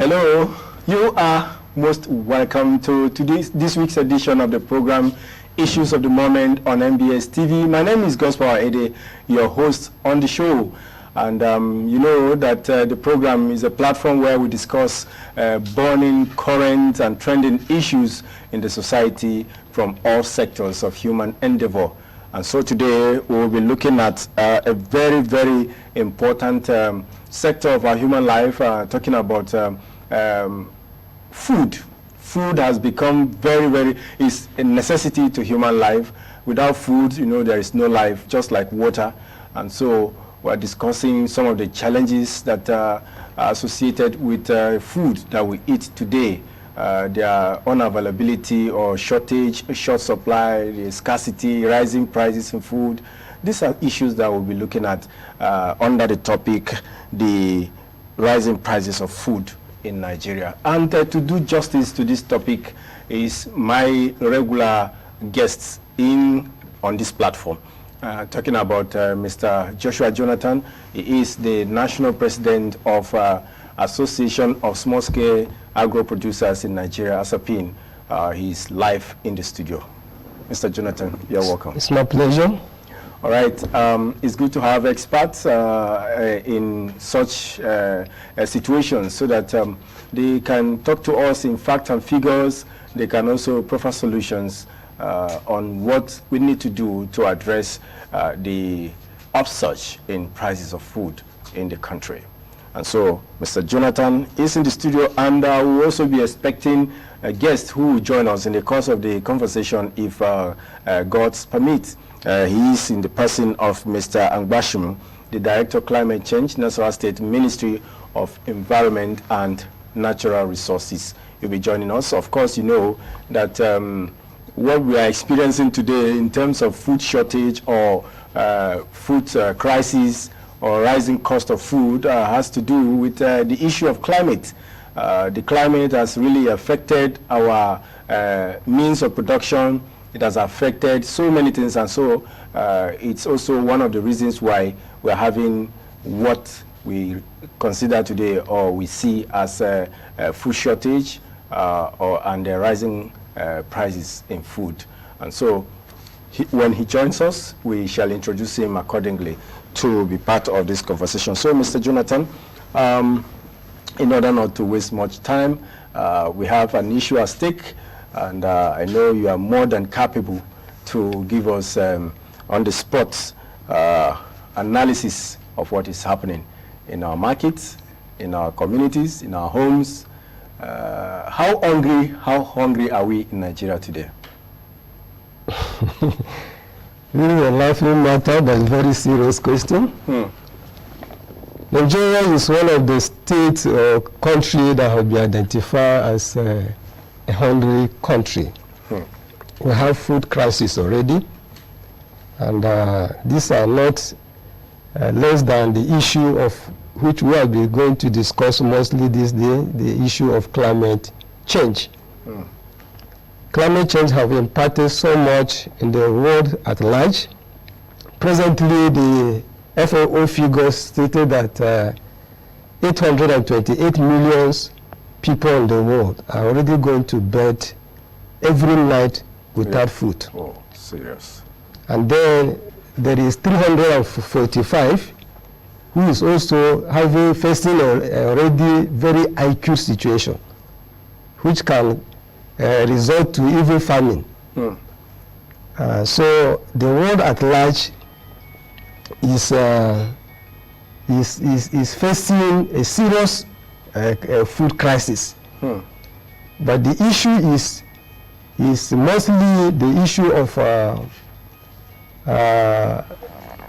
Hello, you are most welcome to this week's edition of the program Issues of the Moment on MBS TV. My name is Gospel Ede, your host on the show. And you know that the program is a platform where we discuss burning, current, and trending issues in the society from all sectors of human endeavor. And so today we'll be looking at a very, very important sector of our human life, talking about food. Food has become is a necessity to human life. Without food, you know, there is no life, just like water. And so we're discussing some of the challenges that are associated with food that we eat today. Their unavailability or shortage, short supply, the scarcity, rising prices in food. These are issues that we'll be looking at under the topic, the rising prices of food in Nigeria. And to do justice to this topic is my regular guests on this platform. Talking about Mr. Joshua Jonathan. He is the National President of Association of Small-Scale Agro-Producers in Nigeria, ASAPIN. He's live in the studio. Mr. Jonathan, you're welcome. It's my pleasure. All right. It's good to have experts in such situations so that they can talk to us in fact and figures. They can also proffer solutions on what we need to do to address the upsurge in prices of food in the country. And so Mr. Jonathan is in the studio, and we'll also be expecting a guest who will join us in the course of the conversation if God's permit. He is in the person of Mr. Angbashim, the Director of Climate Change, Nasarawa State Ministry of Environment and Natural Resources. He'll be joining us. Of course, you know that what we are experiencing today in terms of food shortage or food crisis or rising cost of food has to do with the issue of climate. The climate has really affected our means of production. It has affected so many things, and so it's also one of the reasons why we're having what we consider today or we see as a food shortage and the rising prices in food. And so when he joins us, we shall introduce him accordingly to be part of this conversation. So, Mr. Jonathan, in order not to waste much time, we have an issue at stake, and I know you are more than capable to give us on the spot analysis of what is happening in our markets, in our communities, in our homes. How hungry are we in Nigeria today? This is a laughing matter, but a very serious question. Nigeria is one of the states or countries that have been identified as a hungry country. We have food crisis already, and these are not less than the issue of which we have been going to discuss mostly this day, the issue of climate change. Climate change have impacted so much in the world at large. Presently, the FAO figures stated that 828 million people in the world are already going to bed every night without food. Oh, serious. And then there is 345 who is also facing already very acute situation, which can result to even famine. So the world at large is facing a serious food crisis. But the issue is mostly the issue of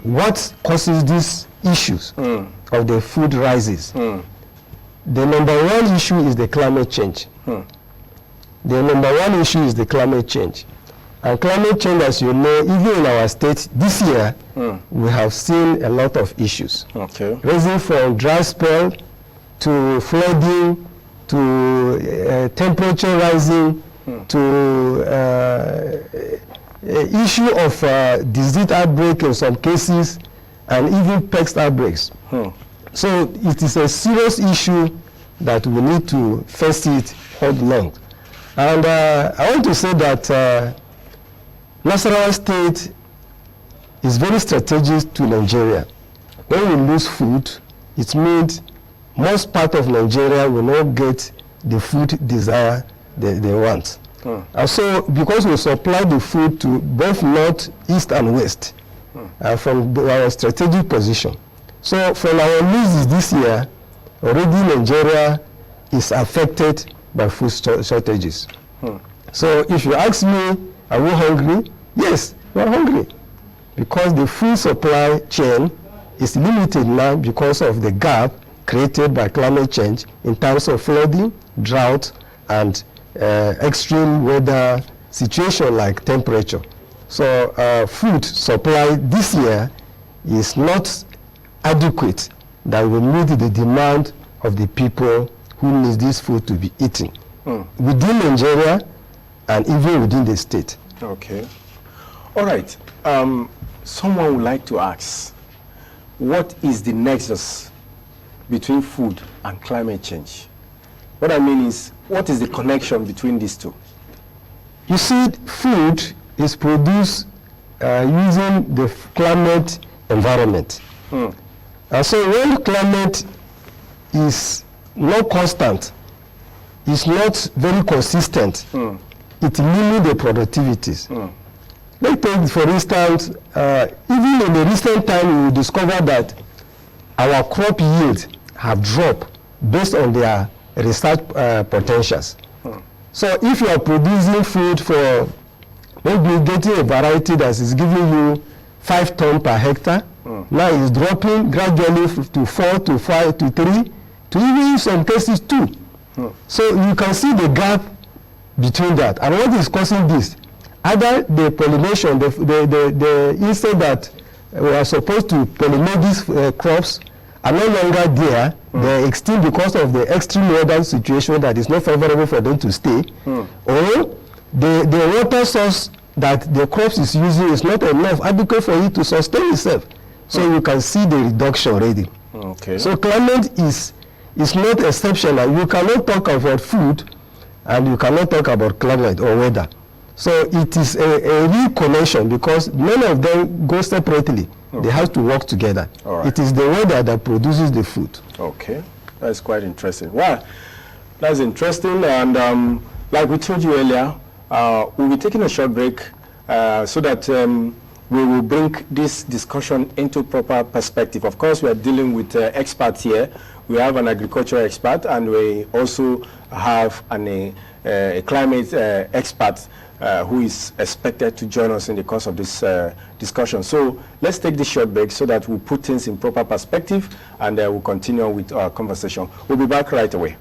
what causes these issues of the food rises. The number one issue is the climate change. The number one issue is the climate change. And climate change, as you know, even in our state this year, we have seen a lot of issues. Ranging from dry spell to flooding to temperature rising to issue of disease outbreak in some cases and even pest outbreaks. So it is a serious issue that we need to face it head long. And I want to say that Nasarawa State is very strategic to Nigeria. When we lose food, it means most part of Nigeria will not get the food desire they want. And so, because we supply the food to both north, east, and west from our strategic position. So, from our losses this year, already Nigeria is affected by food shortages. So, if you ask me, are we hungry? Yes, we are hungry. Because the food supply chain is limited now because of the gap created by climate change in terms of flooding, drought, and extreme weather situation like temperature. So food supply this year is not adequate that will meet the demand of the people who need this food to be eaten within Nigeria and even within the state. Okay. All right. Someone would like to ask, what is the nexus between food and climate change? What I mean is, what is the connection between these two? You see, food is produced using the climate environment. And so when climate is not constant, it's not very consistent, it limits the productivities. Let's take, for instance, even in the recent time, we discovered that our crop yields have dropped based on their research potentials. So if you are producing food for maybe getting a variety that is giving you 5 tons per hectare, now it's dropping gradually to 4 to 5 to 3 to even in some cases 2. So you can see the gap between that. And what is causing this? Either the pollination, the insect that we are supposed to pollinate these crops are no longer there. They're extinct because of the extreme weather situation that is not favorable for them to stay. Or the water source that the crops is using is not enough adequate for it to sustain itself. So you can see the reduction already. Okay. So climate is not exceptional. You cannot talk about food and you cannot talk about climate or weather. So it is a real connection because none of them go separately. They have to work together. Right. It is the weather that produces the food. Okay, that's quite interesting. Well, that's interesting. And like we told you earlier, we'll be taking a short break so that we will bring this discussion into proper perspective. Of course, we are dealing with experts here. We have an agricultural expert, and we also have a climate expert who is expected to join us in the course of this discussion. So let's take this short break so that we put things in proper perspective, and we'll continue with our conversation. We'll be back right away.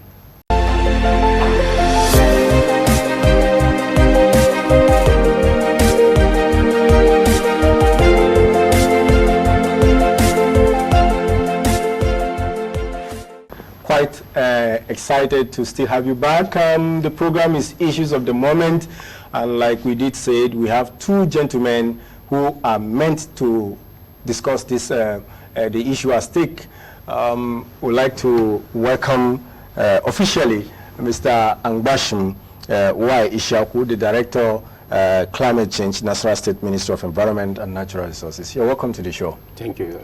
Quite excited to still have you back. The program is Issues of the Moment, and like we did say, we have 2 gentlemen who are meant to discuss this the issue at stake. We'd like to welcome officially Mr. Angbashim Y. Ishaku, the Director Climate Change, Nasarawa State Ministry of Environment and Natural Resources. You're welcome to the show. Thank you.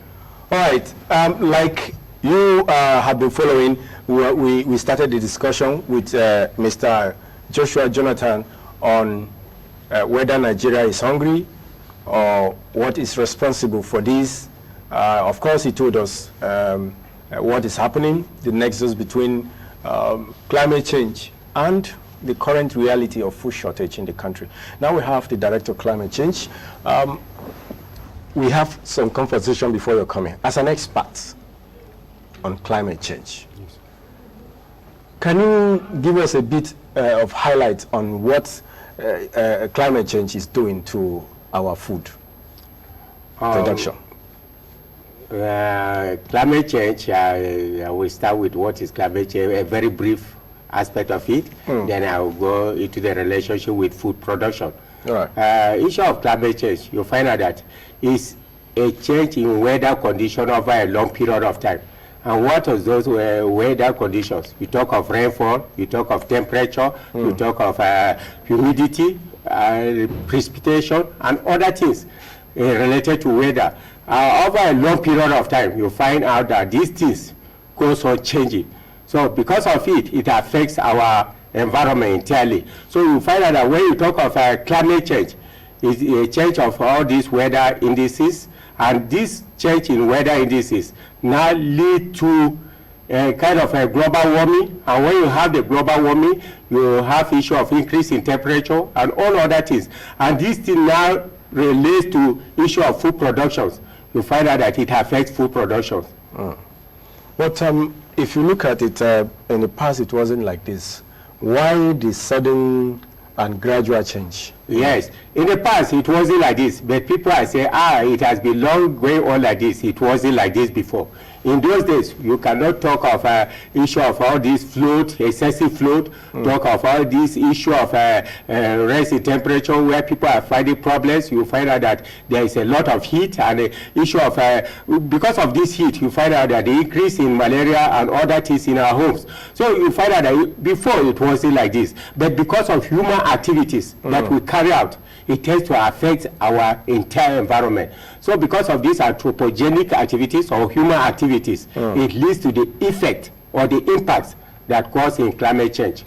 All right. Like you have been following, we started the discussion with Mr. Joshua Jonathan on whether Nigeria is hungry or what is responsible for this. Of course, he told us what is happening, the nexus between climate change and the current reality of food shortage in the country. Now we have the Director of Climate Change. We have some conversation before you're coming. As an expert on climate change, yes, can you give us a bit of highlight on what climate change is doing to our food production? Climate change, we start with what is climate change, a very brief aspect of it. Then I'll go into the relationship with food production. All right. Issue of climate change, you find out that is a change in weather condition over a long period of time. And what are those weather conditions? You talk of rainfall, you talk of temperature, you talk of humidity, precipitation, and other things related to weather. Over a long period of time, you find out that these things go on changing. So because of it, it affects our environment entirely. So you find out that when you talk of climate change, it's a change of all these weather indices, and this change in weather indices now lead to a kind of a global warming. And when you have the global warming, you have issue of increase in temperature and all other things. And this thing now relates to issue of food productions. You find out that it affects food production. But if you look at it, in the past it wasn't like this. Why the sudden and gradual change? Yes, in the past it wasn't like this, but people are saying, it has been long going on like this. It wasn't like this before. In those days, you cannot talk of issue of all this flood, excessive flood, talk of all this issue of rise in temperature where people are finding problems. You find out that there is a lot of heat, and the issue of, because of this heat, you find out that the increase in malaria and other things in our homes. So you find out that before it wasn't like this, but because of human activities that we carry out, it tends to affect our entire environment. So because of these anthropogenic activities or human activities, it leads to the effect or the impacts that cause in climate change.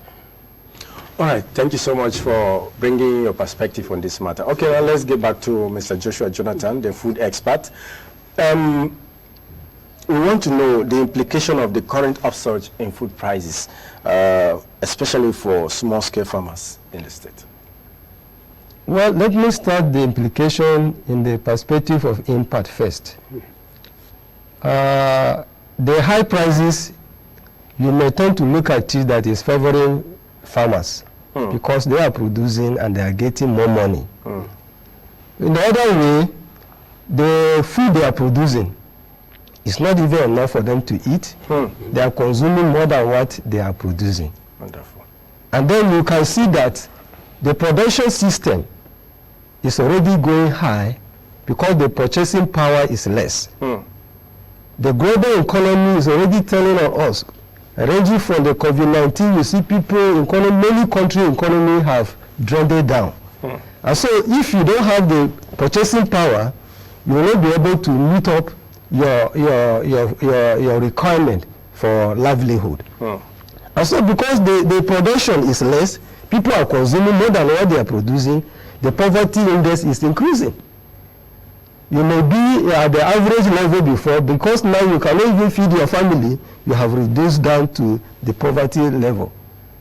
All right, thank you so much for bringing your perspective on this matter. Okay, well, let's get back to Mr. Joshua Jonathan, the food expert. We want to know the implication of the current upsurge in food prices, especially for small-scale farmers in the state. Well, let me start the implication in the perspective of impact first. The high prices, you may tend to look at it that is favoring farmers because they are producing and they are getting more money. In the other way, the food they are producing is not even enough for them to eat. They are consuming more than what they are producing. Wonderful. And then you can see that the production system is already going high because the purchasing power is less. The global economy is already telling on us, ranging from the COVID-19, you see people in many countries' economy have dwindled down. And so if you don't have the purchasing power, you will not be able to meet up your requirement for livelihood. And so because the production is less, people are consuming more than what they are producing, the poverty index is increasing. You may be at the average level before, because now you cannot even feed your family, you have reduced down to the poverty level.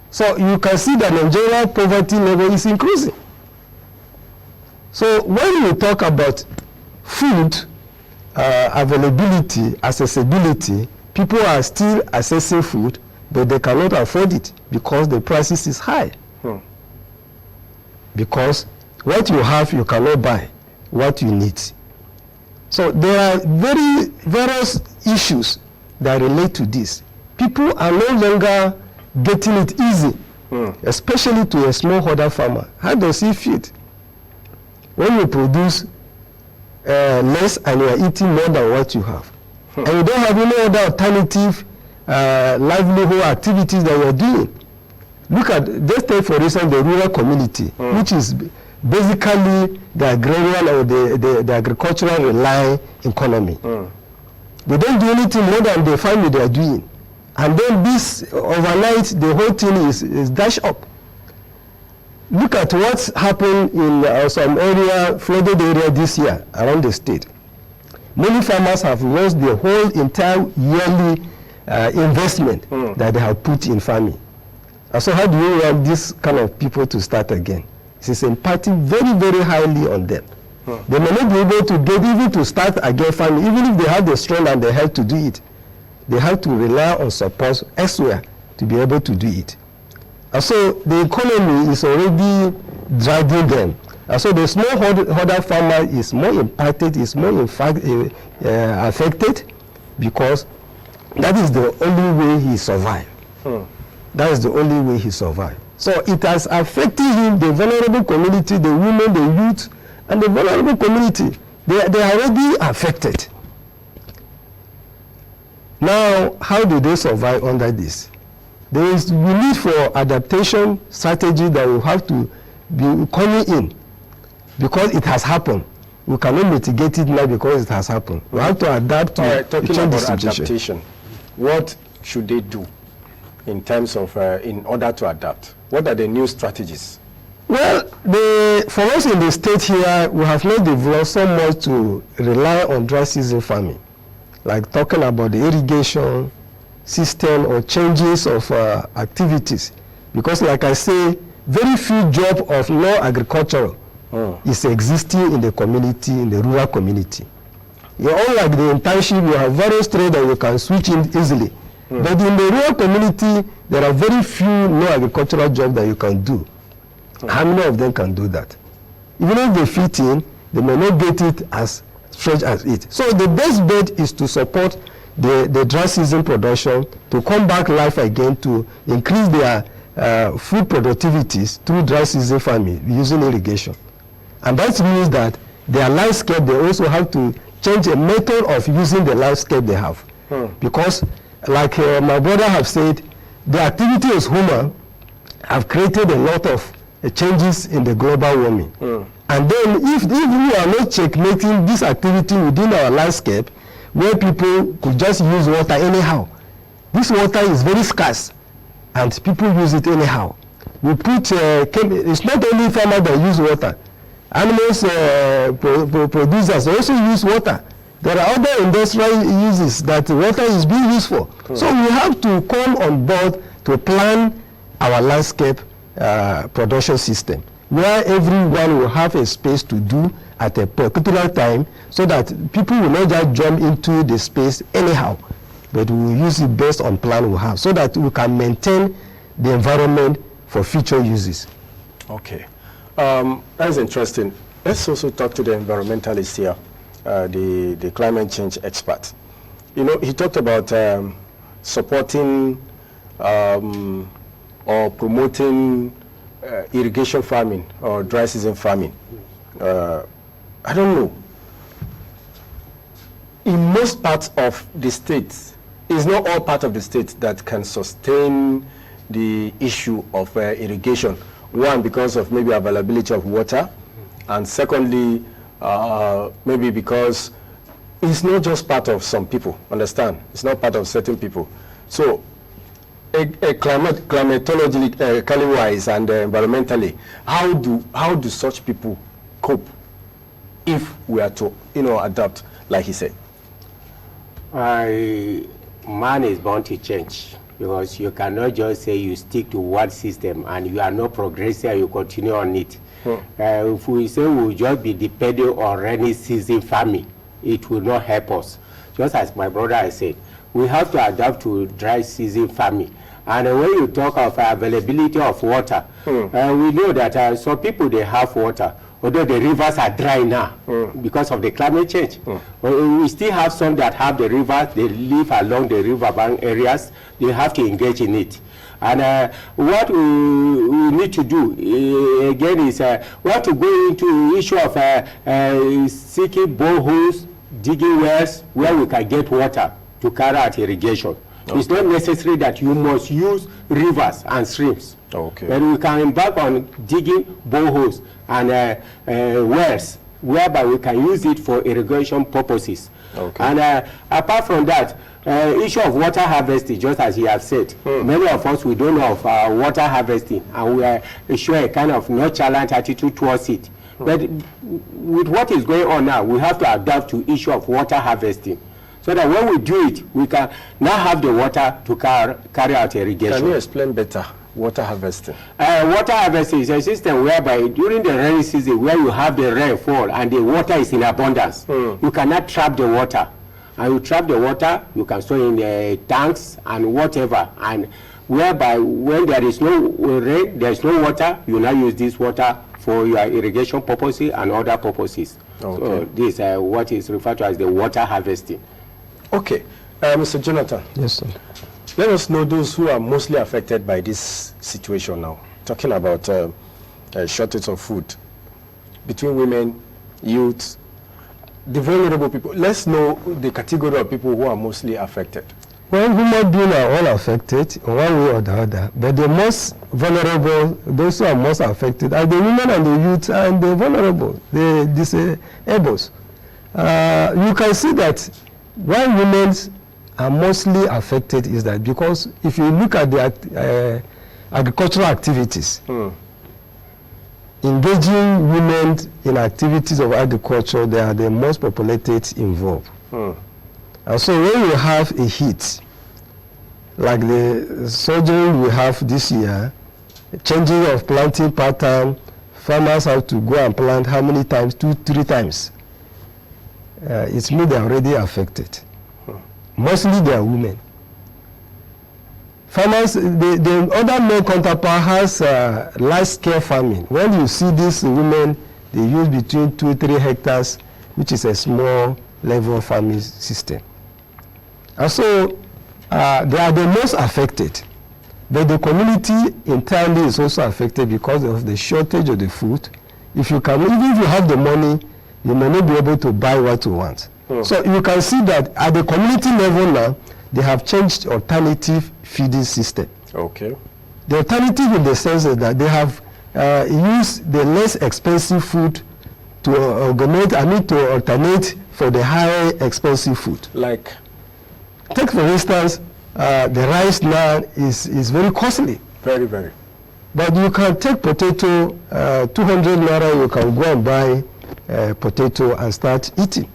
So you can see that Nigerian poverty level is increasing. So when we talk about food availability, accessibility, people are still accessing food, but they cannot afford it because the prices is high. Because what you have, you cannot buy what you need. So there are various issues that relate to this. People are no longer getting it easy, especially to a smallholder farmer. How does he feel? When you produce less and you are eating more than what you have, and you don't have any other alternative livelihood activities that you are doing. Look at, just take for instance the rural community, which is basically the agrarian or the agricultural relying economy. They don't do anything more than the family they are doing. And then this overnight, the whole thing is dashed up. Look at what's happened in some area, flooded area this year around the state. Many farmers have lost their whole entire yearly investment that they have put in farming. And so how do you want this kind of people to start again? It is impacting very, very highly on them. They may not be able to get even to start again farming, even if they have the strength and the health to do it. They have to rely on support elsewhere to be able to do it. And so the economy is already dragging them. And so the smallholder farmer is more impacted, is more affected, because that is the only way he survives. That is the only way he survives. So it has affected him, the vulnerable community, the women, the youth, and the vulnerable community. They are already affected. Now, how do they survive under this? There is the need for adaptation strategy that will have to be coming in because it has happened. We cannot mitigate it now because it has happened. We have to adapt to talking change the about situation. adaptation. What should they do in terms of in order to adapt? What are the new strategies? Well, for us in the state here, we have not developed so much to rely on dry season farming, like talking about the irrigation system or changes of activities. Because like I say, very few jobs of non-agricultural is existing in the community, in the rural community. Unlike the internship, you have various trades that you can switch in easily. But in the rural community, there are very few non-agricultural jobs that you can do. How many of them can do that? Even if they fit in, they may not get it as stretched as it. So the best bet is to support the dry season production, to come back life again, to increase their food productivities through dry season farming using irrigation. And that means that their landscape, they also have to change a method of using the landscape they have. Because like my brother have said, the activity as human have created a lot of changes in the global warming. And then if we are not checkmating this activity within our landscape, where people could just use water anyhow, this water is very scarce and people use it anyhow. We put, it's not only farmers that use water, animals producers also use water. There are other industrial uses that water is being used for. So we have to come on board to plan our landscape production system, where everyone will have a space to do at a particular time, so that people will not just jump into the space anyhow, but we will use it based on plan we have, so that we can maintain the environment for future uses. Okay, that's interesting. Let's also talk to the environmentalist here, the climate change expert. You know, he talked about supporting or promoting irrigation farming or dry season farming. I don't know. In most parts of the state, it's not all part of the state that can sustain the issue of irrigation. One, because of maybe availability of water, and secondly, maybe because it's not just part of some people, understand? It's not part of certain people. So, climatologically wise and environmentally, how do such people cope if we are to, adapt, like he said? Man is born to change, because you cannot just say you stick to one system and you are not progressing, you continue on it. If we say we'll just be depending on rainy season farming, it will not help us. Just as my brother has said, we have to adapt to dry season farming. And when you talk of availability of water, we know that some people, they have water, although the rivers are dry now because of the climate change. We still have some that have the rivers, they live along the riverbank areas, they have to engage in it. And what we need to do, again, is we have to go into issue of seeking boreholes, digging wells, where we can get water to carry out irrigation. Okay. It's not necessary that you must use rivers and streams. Okay. But we can embark on digging boreholes and wells, whereby we can use it for irrigation purposes. Okay. And apart from that, issue of water harvesting, just as you have said, many of us, we don't know of water harvesting, and we are show a kind of nonchalant attitude towards it. But with what is going on now, we have to adapt to issue of water harvesting, so that when we do it, we can now have the water to carry out irrigation. Can you explain better water harvesting? Water harvesting is a system whereby during the rainy season, where you have the rainfall and the water is in abundance, you cannot trap the water. And you trap the water, you can store in the tanks and whatever. And whereby when there is no rain, there is no water, you now use this water for your irrigation purposes and other purposes. Okay. So this is what is referred to as the water harvesting. Okay, Mr. Jonathan. Yes, sir. Let us know those who are mostly affected by this situation now. Talking about shortage of food between women, youth, the vulnerable people. Let's know the category of people who are mostly affected. Well, human beings are all affected in one way or the other, but the most vulnerable, those who are most affected, are the women and the youth and the vulnerable, the disabled. You can see that why women are mostly affected is that because if you look at the agricultural activities, engaging women in activities of agriculture, they are the most populated involved. And so when you have a heat, like the surgery we have this year, changing of planting pattern, farmers have to go and plant how many times? 2-3 times. It means they are already affected. Mostly they are women. Farmers, the other male counterpart has large-scale farming. When you see these women, they use between 2-3 hectares, which is a small level farming system. And so they are the most affected. But the community entirely is also affected because of the shortage of the food. If you can, even if you have the money, you may not be able to buy what you want. So you can see that at the community level now, they have changed alternative feeding system. Okay. The alternative in the sense is that they have used the less expensive food to alternate for the higher expensive food. Like? Take for instance, the rice now is very costly. Very, very. But you can take potato, 200 naira, you can go and buy potato and start eating.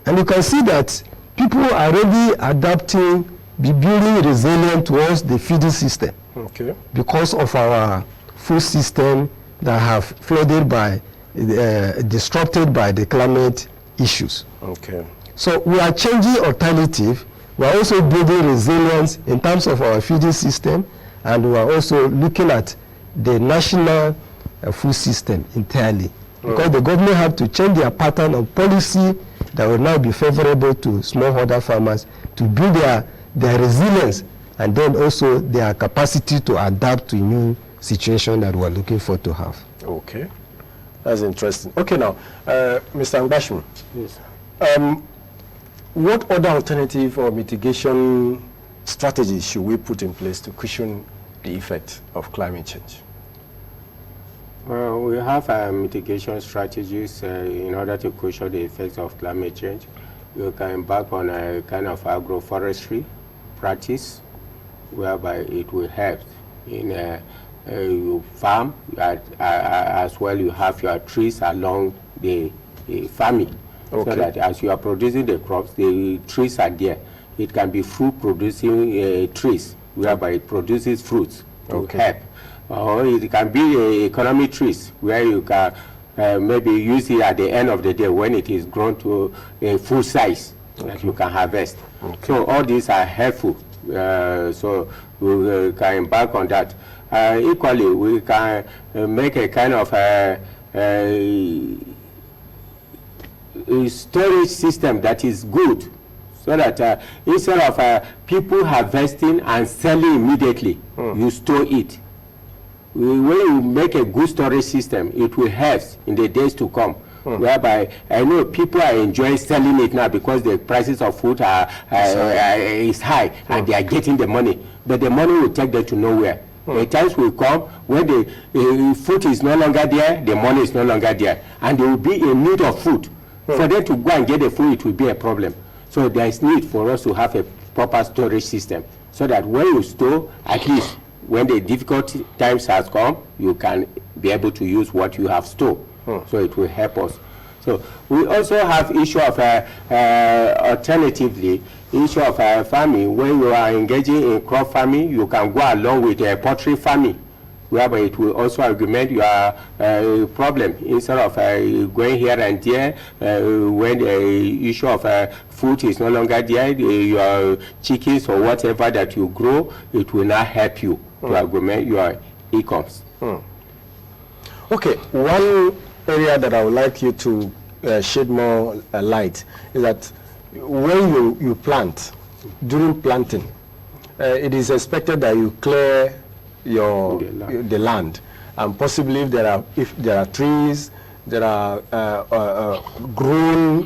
And you can see that people are already adapting, building resilient towards the feeding system. Okay. Because of our food system that have flooded by, disrupted by the climate issues. Okay. So we are changing alternative. We are also building resilience in terms of our feeding system, and we are also looking at the national food system entirely. Because the government have to change their pattern of policy that will now be favorable to smallholder farmers to build their resilience and then also their capacity to adapt to new situation that we're looking for to have. Okay. That's interesting. Okay, now, Mr. Angbashim. Yes. What other alternative or mitigation strategies should we put in place to cushion the effect of climate change? Well, we have mitigation strategies in order to cushion the effects of climate change. You can embark on a kind of agroforestry practice whereby it will help in you farm as well. You have your trees along the farming. Okay. So that as you are producing the crops, the trees are there. It can be fruit producing trees, whereby it produces fruits to help. Or it can be economic trees, where you can maybe use it at the end of the day when it is grown to a full size that you can harvest. Okay. So all these are helpful. So we can embark on that. Equally, we can make a kind of a storage system that is good, so that instead of people harvesting and selling immediately, you store it. When you make a good storage system, it will help in the days to come. Whereby I know people are enjoying selling it now because the prices of food is high and they are getting the money, but the money will take them to nowhere. The times will come when the food is no longer there, the money is no longer there, and they will be in need of food. For them to go and get the food, it will be a problem. So there is need for us to have a proper storage system, so that when you store, at least when the difficult times has come, you can be able to use what you have stored. So it will help us. So we also have issue of alternatively, issue of farming. When you are engaging in crop farming, you can go along with poultry farming, whereby it will also augment your problem instead of going here and there. When the issue of food is no longer there, your chickens or whatever that you grow, it will not help you to augment your incomes. Okay, one area that I would like you to shed more light is that when you plant, during planting, it is expected that you clear the land, and possibly if there are trees, there are grown,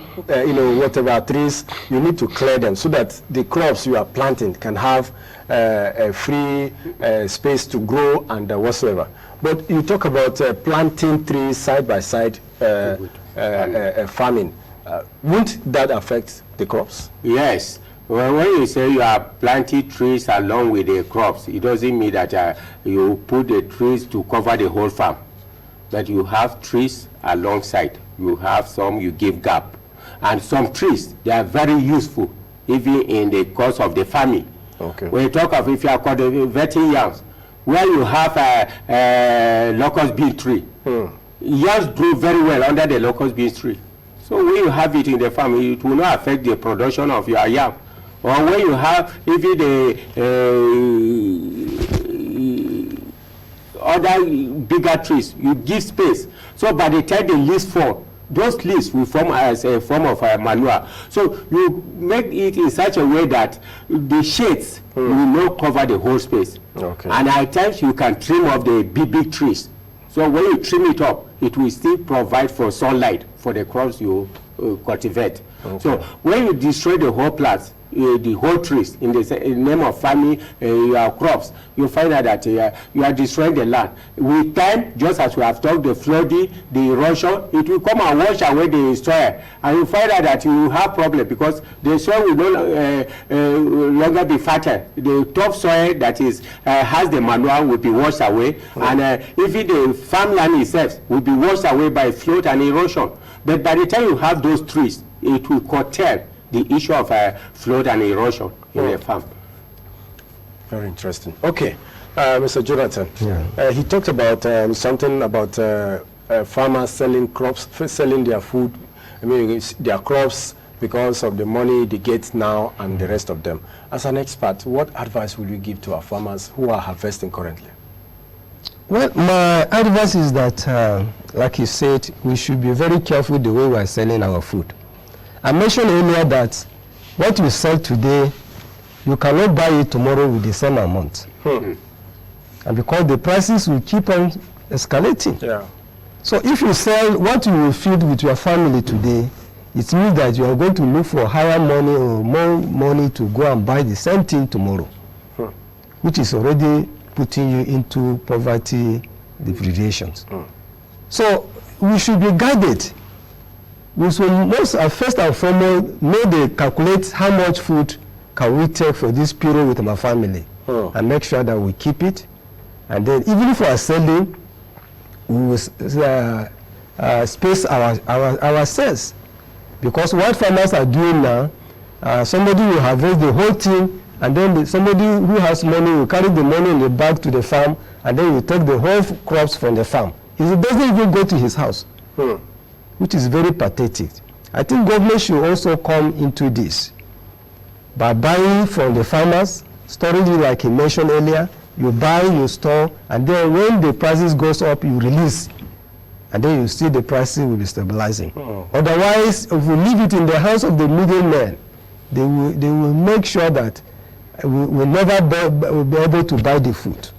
whatever trees, you need to clear them so that the crops you are planting can have a free space to grow and whatsoever. But you talk about planting trees side by side, farming. Won't that affect the crops? Yes. Well, when you say you are planting trees along with the crops, it doesn't mean that you put the trees to cover the whole farm. But you have trees alongside. You have some, you give gap. And some trees, they are very useful, even in the course of the farming. Okay. When you talk of if you are cultivating yams, where you have a locust bean tree, yams grow very well under the locust bean tree. So when you have it in the farm, it will not affect the production of your yam. Or when you have even the other bigger trees, you give space. So by the time the leaves fall, those leaves will form as a form of manure. So you make it in such a way that the shades will not cover the whole space. Okay. And at times you can trim off the big trees. So when you trim it up, it will still provide for sunlight for the crops you cultivate. Okay. So when you destroy the whole plants, the whole trees in the name of farming your crops, you find out that you are destroying the land. With time, just as we have talked, the flooding, the erosion, it will come and wash away the soil, and you find out that you have problem because the soil will no longer be fertile. The top soil that is has the manure will be washed away, and even the farmland itself will be washed away by flood and erosion. But by the time you have those trees, it will curtail the issue of flood and erosion in the farm. Very interesting. Okay, Mr. Jonathan, he talked about something about farmers selling crops, selling their food, their crops because of the money they get now and the rest of them. As an expert, what advice will you give to our farmers who are harvesting currently? Well, my advice is that, like you said, we should be very careful the way we are selling our food. I mentioned earlier that what you sell today, you cannot buy it tomorrow with the same amount. And because the prices will keep on escalating. Yeah. So if you sell what you will feed with your family today, it means that you are going to look for higher money or more money to go and buy the same thing tomorrow, which is already putting you into poverty depredations. So we should be guided. We should first and foremost maybe calculate how much food can we take for this period with my family, and make sure that we keep it. And then even if we are selling, we will space our sales. Because what farmers are doing now, somebody will harvest the whole thing, and then somebody who has money will carry the money in the bag to the farm, and then will take the whole crops from the farm. He doesn't even go to his house. Which is very pathetic. I think government should also come into this by buying from the farmers, storing it like he mentioned earlier. You buy, you store, and then when the prices goes up, you release, and then you see the prices will be stabilizing. Otherwise, if we leave it in the hands of the middlemen, they will make sure that we will never be able to buy the food.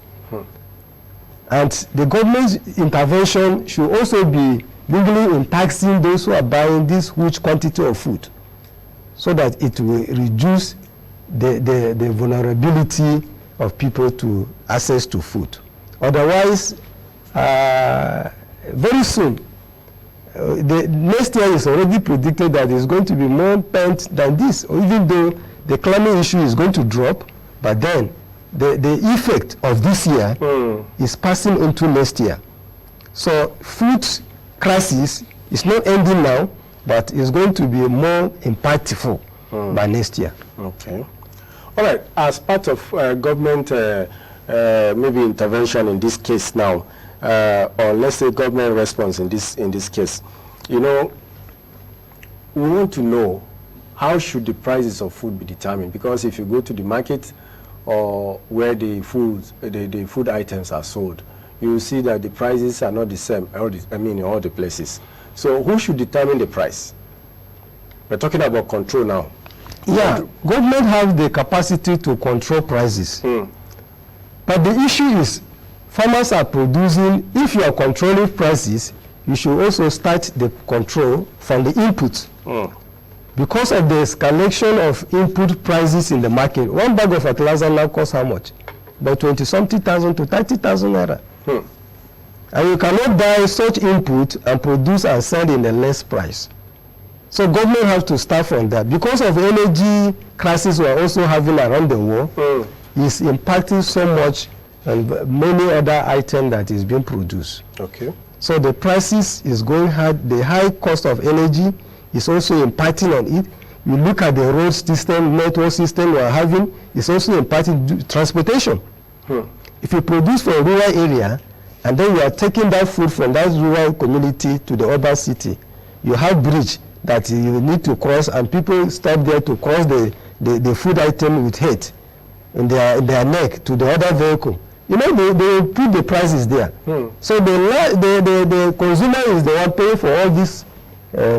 And the government's intervention should also be legally in taxing those who are buying this huge quantity of food, so that it will reduce the vulnerability of people to access to food. Otherwise, very soon, the next year is already predicted that there's going to be more pent than this, even though the climate issue is going to drop, but then the effect of this year is passing into next year. So food crisis is not ending now, but it's going to be more impactful by next year. Okay. All right. As part of government maybe intervention in this case now, or let's say government response in this case, we want to know how should the prices of food be determined? Because if you go to the market or where the food items are sold, you will see that the prices are not the same, in all the places. So who should determine the price? We're talking about control now. Yeah, government have the capacity to control prices. But the issue is, farmers are producing, if you are controlling prices, you should also start the control from the input. Because of the escalation of input prices in the market, one bag of fertilizer now costs how much? About 20-something thousand to 30,000 naira. And you cannot buy such input and produce and sell in a less price. So government have to start from that. Because of energy crisis we are also having around the world, is impacting so much on many other items that is being produced. Okay. So the prices is going hard. The high cost of energy is also impacting on it. You look at the road system, network system we are having, it's also impacting transportation. If you produce for a rural area, and then you are taking that food from that rural community to the urban city, you have bridge that you need to cross, and people stop there to cross the food item with hate in their neck to the other vehicle. You know, they put the prices there. So the consumer is the one paying for all these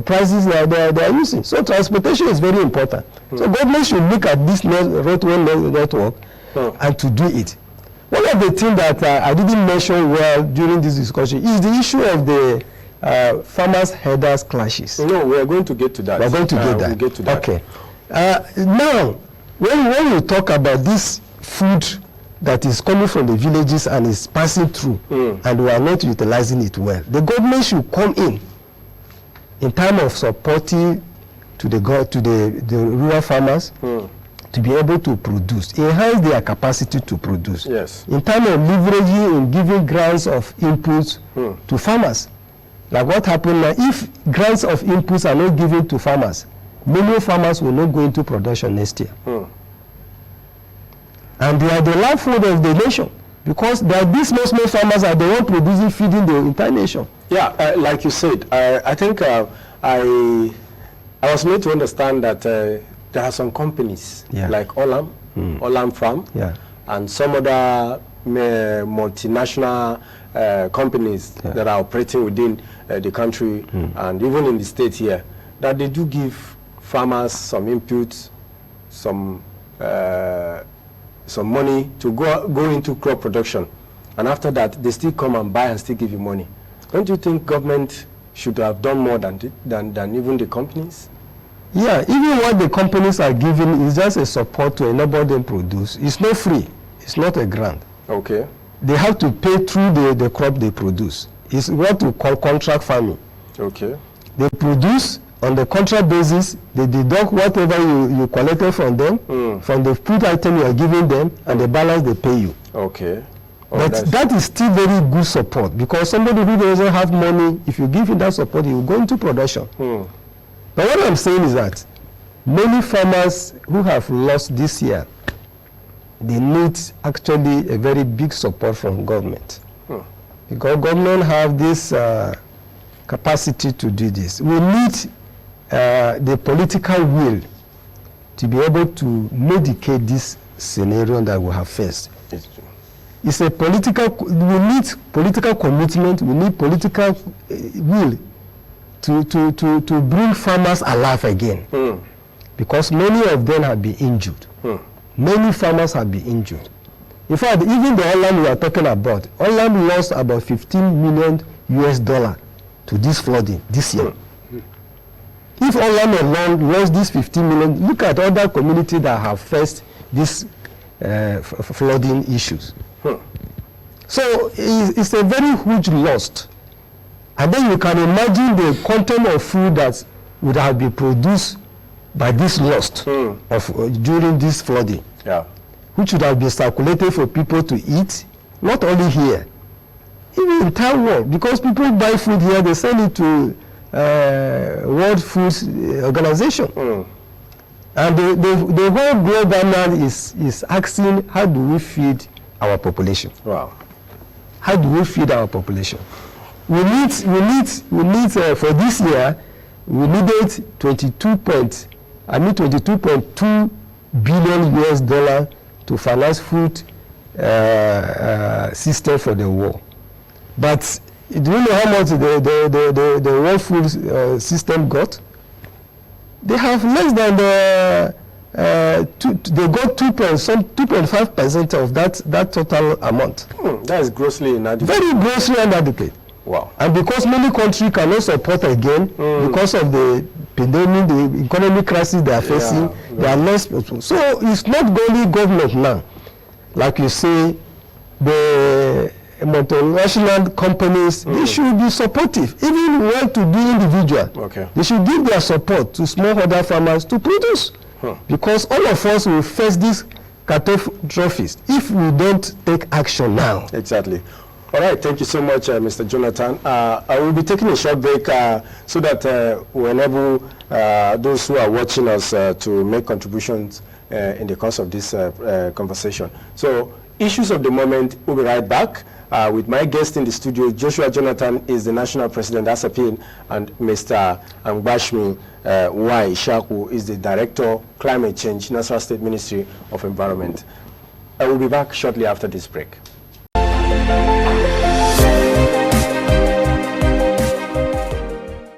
prices that they are using. So transportation is very important. So government should look at this roadway network and to do it. One of the things that I didn't mention well during this discussion is the issue of the farmers' herders clashes. No, we are going to get to that. We're going to get that. We'll get to that. Okay. Now, when you talk about this food that is coming from the villages and is passing through, and we are not utilizing it well, the government should come in time of supporting to the rural farmers to be able to produce, enhance their capacity to produce. Yes. In terms of leveraging and giving grants of inputs to farmers. Like what happened now, if grants of inputs are not given to farmers, many farmers will not go into production next year. And they are the livelihood of the nation, because these small farmers are the ones producing, feeding the entire nation. Yeah, like you said, I think I was made to understand that there are some companies like Olam, Olam Farm, and some other multinational companies that are operating within the country and even in the state here, that they do give farmers some inputs, some money to go into crop production, and after that they still come and buy and still give you money. Don't you think government should have done more than even the companies? Yeah, even what the companies are giving is just a support to enable them produce. It's not free. It's not a grant. Okay. They have to pay through the crop they produce. It's what we call contract farming. Okay. They produce on the contract basis. They deduct whatever you collected from them, from the food item you are giving them, and the balance they pay you. Okay. But that is still very good support, because somebody who doesn't have money, if you give him that support, he will go into production. But what I'm saying is that many farmers who have lost this year, they need actually a very big support from government. Because government have this capacity to do this. We need the political will to be able to medicate this scenario that we have faced. It's a political, we need political commitment, we need political will to bring farmers alive again. Because many of them have been injured. Many farmers have been injured. In fact, even the Olam we are talking about, Olam lost about $15 million to this flooding this year. If Olam alone lost this 15 million, look at other communities that have faced these flooding issues. So it's a very huge loss. And then you can imagine the content of food that would have been produced by this loss during this flooding, which would have been circulated for people to eat, not only here, even in Taiwan, because people buy food here, they send it to World Food Organization. And the whole global now is asking, how do we feed our population? Wow. How do we feed our population? We need for this year, we needed 22.2 billion US dollar to finance food system for the world. But do you know how much the World Food System got? They have less than they got 2.5% of that total amount. That is grossly inadequate. Very grossly inadequate. Wow. And because many countries cannot support again because of the pandemic, the economic crisis they are facing, they are lost. So it's not only government now. Like you say, the multinational companies, they should be supportive, even well to be individual. Okay. They should give their support to smallholder farmers to produce. Because all of us will face these catastrophes if we don't take action now. Exactly. All right, thank you so much, Mr. Jonathan. I will be taking a short break so that we enable those who are watching us to make contributions in the course of this conversation. So, issues of the moment, we'll be right back with my guest in the studio. Joshua Jonathan is the National President, ASAPIN, and Mr. Angbashmi Y. Ishaku is the Director, Climate Change, Nasarawa State Ministry of Environment. I will be back shortly after this break.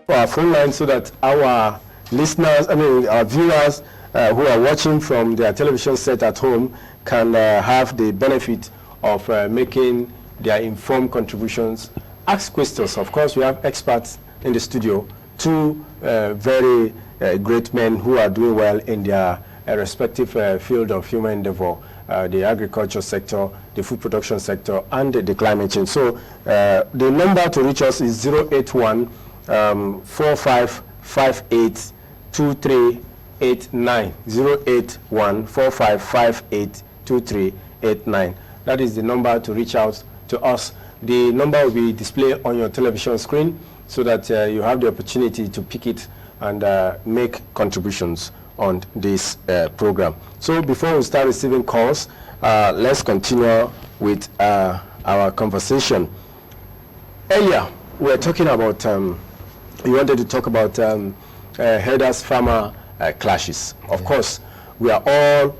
Our phone line so that our listeners, our viewers who are watching from their television set at home can have the benefit of making their informed contributions. Ask questions. Of course, we have experts in the studio, two very great men who are doing well in their respective field of human endeavor, the agriculture sector, the food production sector, and the climate change. So the number to reach us is 081 4558 2389. 081 4558 2389. That is the number to reach out to us. The number will be displayed on your television screen so that you have the opportunity to pick it and make contributions on this program. So before we start receiving calls, let's continue with our conversation. Earlier, we were talking about, you wanted to talk about herders-farmer clashes. Of course, we are all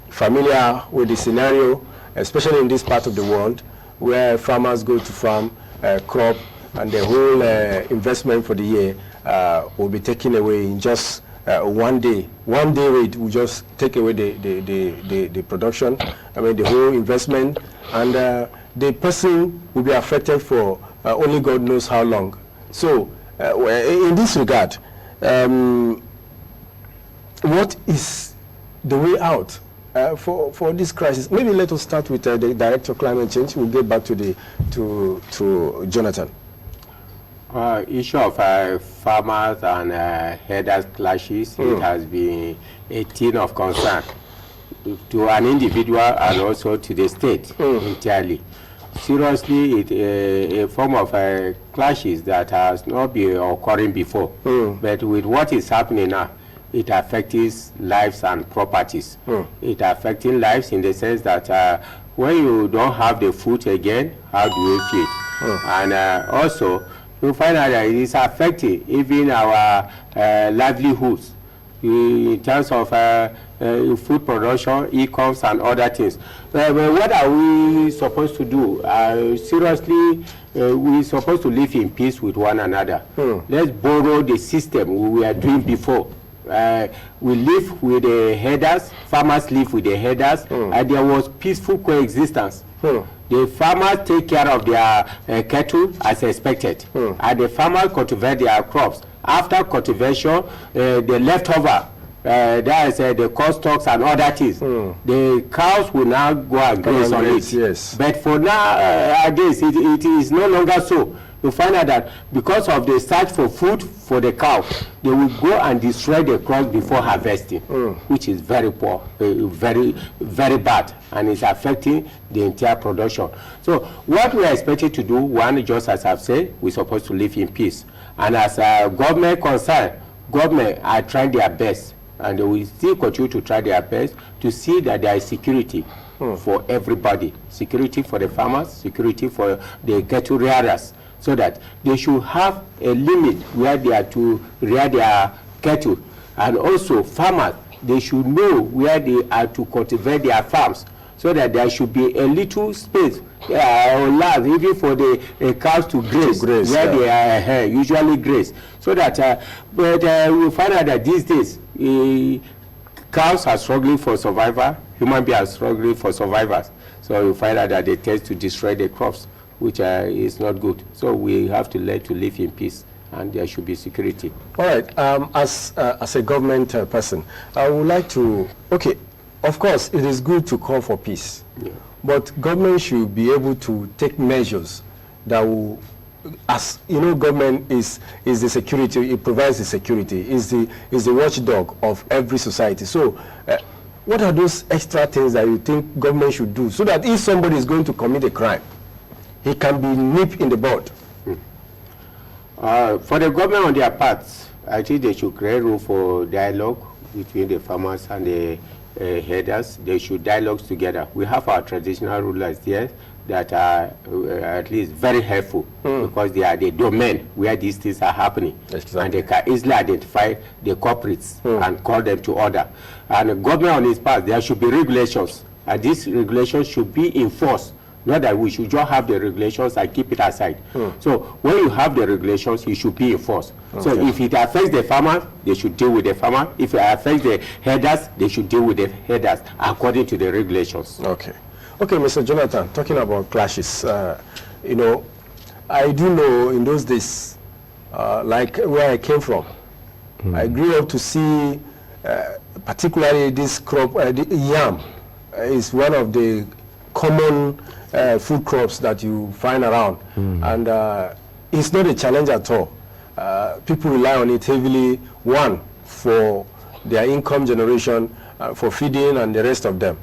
familiar with the scenario, especially in this part of the world, where farmers go to farm, crop, and the whole investment for the year will be taken away in just one day. One day rate will just take away the production, the whole investment, and the person will be affected for only God knows how long. So, in this regard, what is the way out for this crisis? Maybe let us start with the Director of Climate Change. We'll get back to Jonathan. Issue of farmers and herders clashes, it has been a thing of concern to an individual and also to the state entirely. Seriously, it's a form of clashes that has not been occurring before. But with what is happening now, it affects lives and properties. It affecting lives in the sense that when you don't have the food again, how do you feed? And also, you find out that it is affecting even our livelihoods in terms of food production, e-coms, and other things. What are we supposed to do? Seriously, we're supposed to live in peace with one another. Let's borrow the system we were doing before. We live with the herders, farmers live with the herders, and there was peaceful coexistence. The farmers take care of their cattle as expected, and the farmers cultivate their crops. After cultivation, the leftover, that is the corn stalks and other things, the cows will now go and graze on it. Yes. But for nowadays, it is no longer so. You find out that because of the search for food for the cow, they will go and destroy the crops before harvesting, which is very poor, very, very bad, and it's affecting the entire production. So what we are expected to do, one, just as I've said, we're supposed to live in peace. And as a government concerned, government are trying their best, and they will still continue to try their best to see that there is security for everybody. Security for the farmers, security for the cattle rearers, so that they should have a limit where they are to rear their cattle. And also farmers, they should know where they are to cultivate their farms, so that there should be a little space or land even for the cows to graze where they are usually graze. So that, we find out that these days, cows are struggling for survival, human beings are struggling for survivors. So you find out that they tend to destroy the crops which is not good. So we have to learn to live in peace, and there should be security. All right. As a government person, I would like to, okay, of course, it is good to call for peace. Yeah. But government should be able to take measures that will, as you know, government is the security, it provides the security, is the watchdog of every society. So what are those extra things that you think government should do so that if somebody is going to commit a crime, he can be nipped in the bud? For the government on their part, I think they should create room for dialogue between the farmers and the headers. They should dialogue together. We have our traditional rulers here that are at least very helpful because they are the domain where these things are happening. Exactly. And they can easily identify the culprits and call them to order. And the government on its part, there should be regulations, and these regulations should be enforced. Not that we should just have the regulations and keep it aside. So when you have the regulations, you should be enforced. Okay. So if it affects the farmer, they should deal with the farmer. If it affects the headers, they should deal with the headers according to the regulations. Okay. Okay, Mr. Jonathan, talking about clashes, you know, I do know in those days, like where I came from, I grew up to see, particularly this crop, the yam is one of the common food crops that you find around, and it's not a challenge at all. People rely on it heavily, one, for their income generation, for feeding and the rest of them.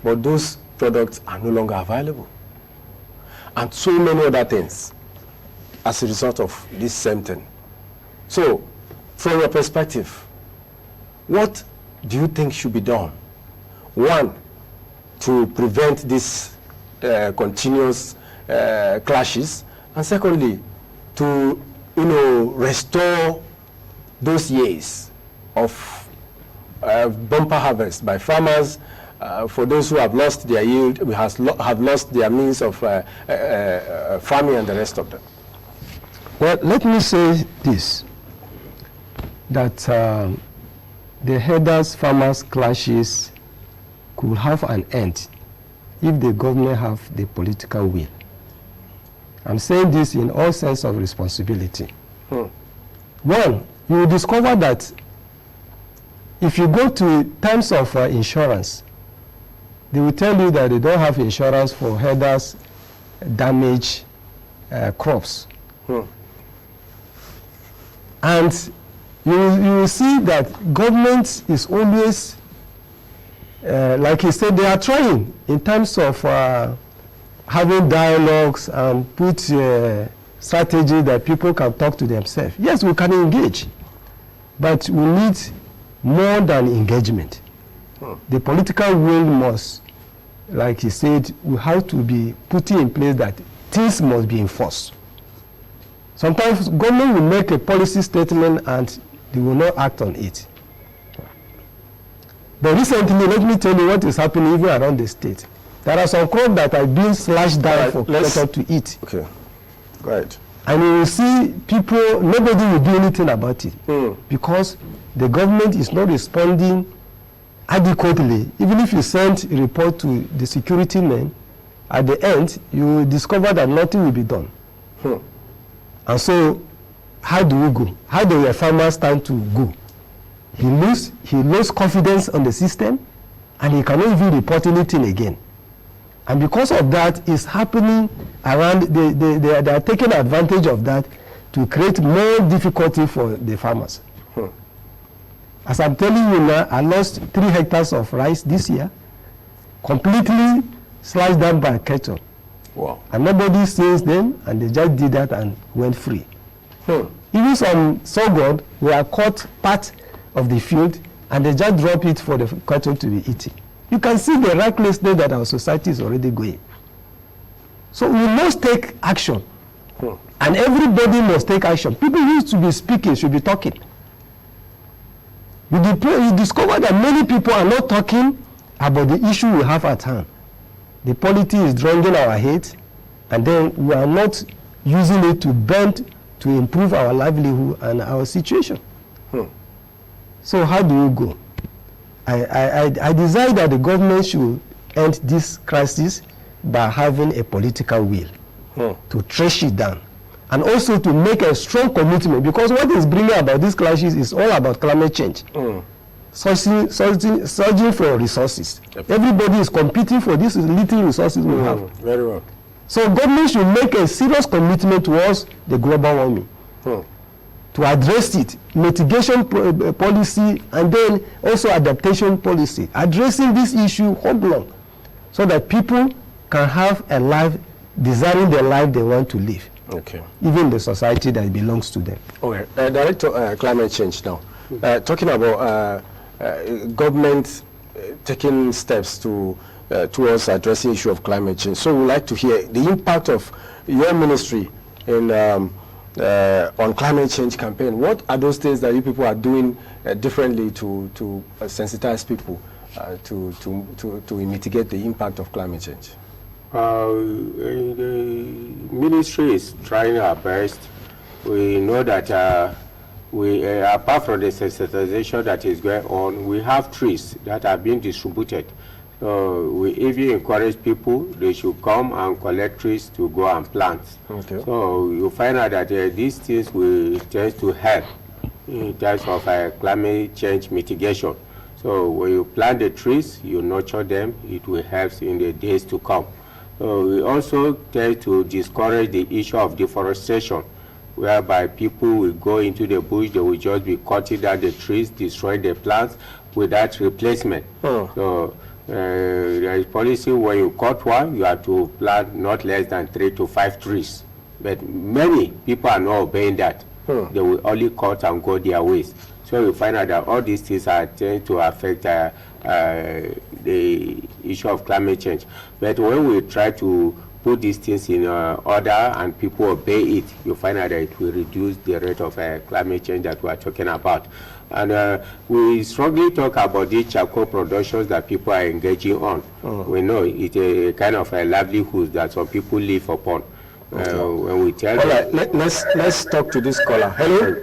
But those products are no longer available. And so many other things as a result of this same thing. So, from your perspective, what do you think should be done? One, to prevent these continuous clashes, and secondly, to restore those years of bumper harvest by farmers. For those who have lost their yield, we have lost their means of farming and the rest of them. Well, let me say this, that the headers farmers clashes could have an end if the government have the political will. I'm saying this in all sense of responsibility. One, you will discover that if you go to terms of insurance, they will tell you that they don't have insurance for headers damage crops. And you will see that government is always, like he said, they are trying in terms of having dialogues and put strategy that people can talk to themselves. Yes, we can engage, but we need more than engagement. The political will must, like he said, we have to be putting in place that things must be enforced. Sometimes government will make a policy statement and they will not act on it. But recently, let me tell you what is happening even around the state. There are some crops that are being slashed down for people to eat. Okay, go ahead. And you will see people, nobody will do anything about it because the government is not responding adequately. Even if you send a report to the security men, at the end, you will discover that nothing will be done. And so, how do we go? How do the farmers stand to go? He loses confidence on the system, and he cannot even report anything again. And because of that, it's happening around, they are taking advantage of that to create more difficulty for the farmers. As I'm telling you now, I lost 3 hectares of rice this year, completely slashed down by cattle. Wow. And nobody since then, and they just did that and went free. Even some sorghum were caught part of the field, and they just drop it for the cattle to be eaten. You can see the recklessness that our society is already going. So we must take action. And everybody must take action. People who used to be speaking should be talking. We discover that many people are not talking about the issue we have at hand. The politics is drawing our heads, and then we are not using it to bend to improve our livelihood and our situation. So how do we go? I desire that the government should end this crisis by having a political will. to trace it down, and also to make a strong commitment, because what is bringing about these clashes is all about climate change. Surging for resources. Everybody is competing for these little resources we have. Very well. So government should make a serious commitment towards the global warming, to address it, mitigation policy, and then also adaptation policy, addressing this issue long, so that people can have a life, designing the life they want to live. Okay. Even the society that belongs to them. Okay. Director, climate change now. Talking about government taking steps towards addressing the issue of climate change. So we'd like to hear the impact of your ministry in on climate change campaign. What are those things that you people are doing differently to sensitize people to mitigate the impact of climate change? The ministry is trying our best. We know that we, apart from the sensitization that is going on, we have trees that are being distributed. So we even encourage people, they should come and collect trees to go and plant. Okay. So you find out that these things will tend to help in terms of climate change mitigation. So when you plant the trees, you nurture them, it will help in the days to come. So we also tend to discourage the issue of deforestation, whereby people will go into the bush, they will just be cutting down the trees, destroy the plants without replacement. So there is policy when you cut one, you have to plant not less than 3 to 5 trees. But many people are not obeying that. They will only cut and go their ways. So you find out that all these things are tend to affect the issue of climate change. But when we try to put these things in order and people obey it, you find out that it will reduce the rate of climate change that we are talking about. And we strongly talk about the charcoal productions that people are engaging on. We know it's a kind of a livelihood that some people live upon. When we tell all right, let's talk to this caller. Hello.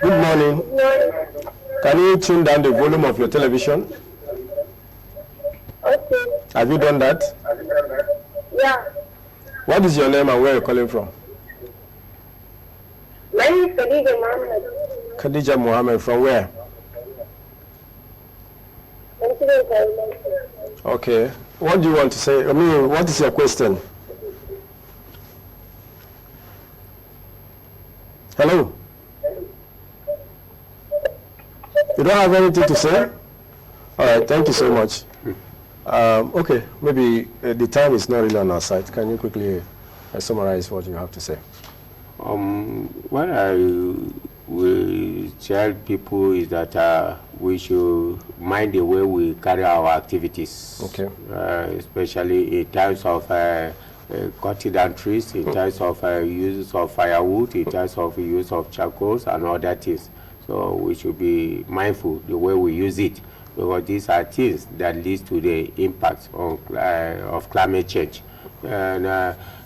Good morning. Can you tune down the volume of your television? Okay. Have you done that? Yeah. What is your name and where are you calling from? My name is Khadija Mohammed. Khadija Mohammed, from where? Okay. What do you want to say? I mean, what is your question? Hello? You don't have anything to say? All right, thank you so much. Okay, maybe the time is not really on our side. Can you quickly summarize what you have to say? What I will tell people is that we should mind the way we carry our activities. Okay. Especially in terms of cutting down trees, in terms of use of firewood, in terms of use of charcoals and other things. So we should be mindful the way we use it, because these are things that lead to the impact of climate change. And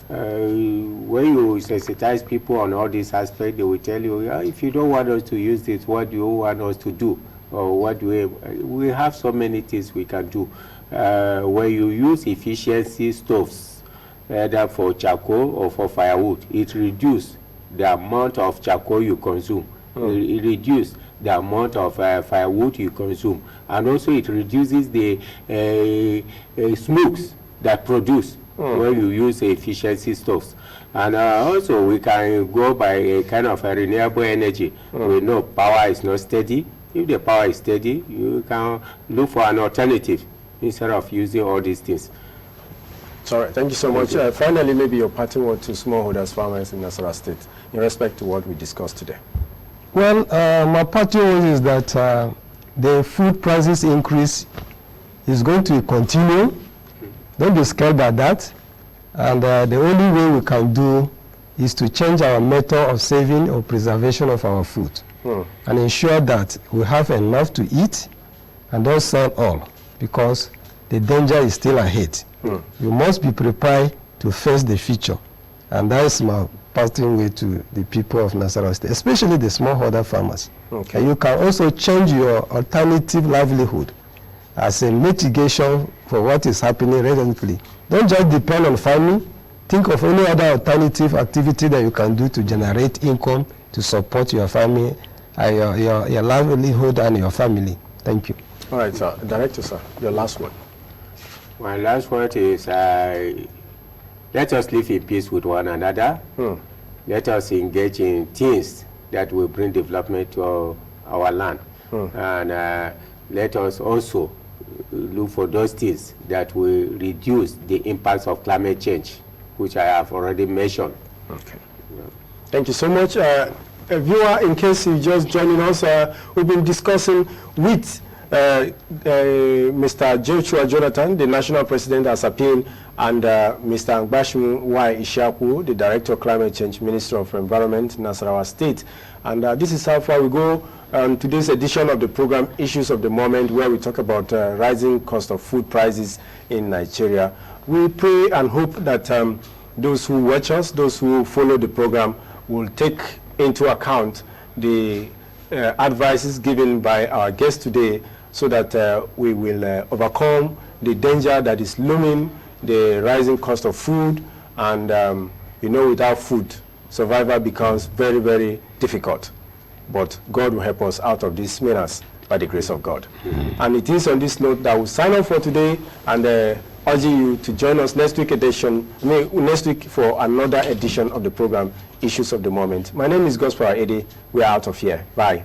when you sensitize people on all these aspects, they will tell you, if you don't want us to use this, what do you want us to do? Or what do we have so many things we can do. When you use efficiency stoves, either for charcoal or for firewood, it reduces the amount of charcoal you consume. It reduces the amount of firewood you consume, and also it reduces the smokes that produce when you use efficiency stoves. And also we can go by a kind of a renewable energy. We know power is not steady. If the power is steady, you can look for an alternative instead of using all these things. Sorry, thank you so much. Finally, maybe your parting word to smallholders farmers in Nasarawa State in respect to what we discussed today. Well, my parting word is that the food prices increase is going to continue. Don't be scared by that. And the only way we can do is to change our method of saving or preservation of our food and ensure that we have enough to eat and don't sell all, because the danger is still ahead. You must be prepared to face the future. And that is my parting way to the people of Nasarawa State, especially the smallholder farmers. Okay. And you can also change your alternative livelihood as a mitigation for what is happening recently. Don't just depend on farming. Think of any other alternative activity that you can do to generate income to support your family, your livelihood and your family. Thank you. All right, sir. Director, sir, your last one. My last word is let us live in peace with one another. Let us engage in things that will bring development to our land. And let us also look for those things that will reduce the impacts of climate change, which I have already mentioned. Okay. Thank you so much. Viewer, in case you're just joining us, we've been discussing with Mr. Joshua Jonathan, the National President at SAPIN, and Mr. Angbashim Y. Ishaku, the Director of Climate Change, Minister of Environment, Nasarawa State. And this is how far we go today's edition of the program, Issues of the Moment, where we talk about rising cost of food prices in Nigeria. We pray and hope that those who watch us, those who follow the program, will take into account the advices given by our guest today, so that we will overcome the danger that is looming, the rising cost of food, and without food, survival becomes very, very difficult. But God will help us out of this menace by the grace of God. And it is on this note that we'll sign off for today, and urging you to join us next week for another edition of the program, Issues of the Moment. My name is Gospel Ede. We are out of here. Bye.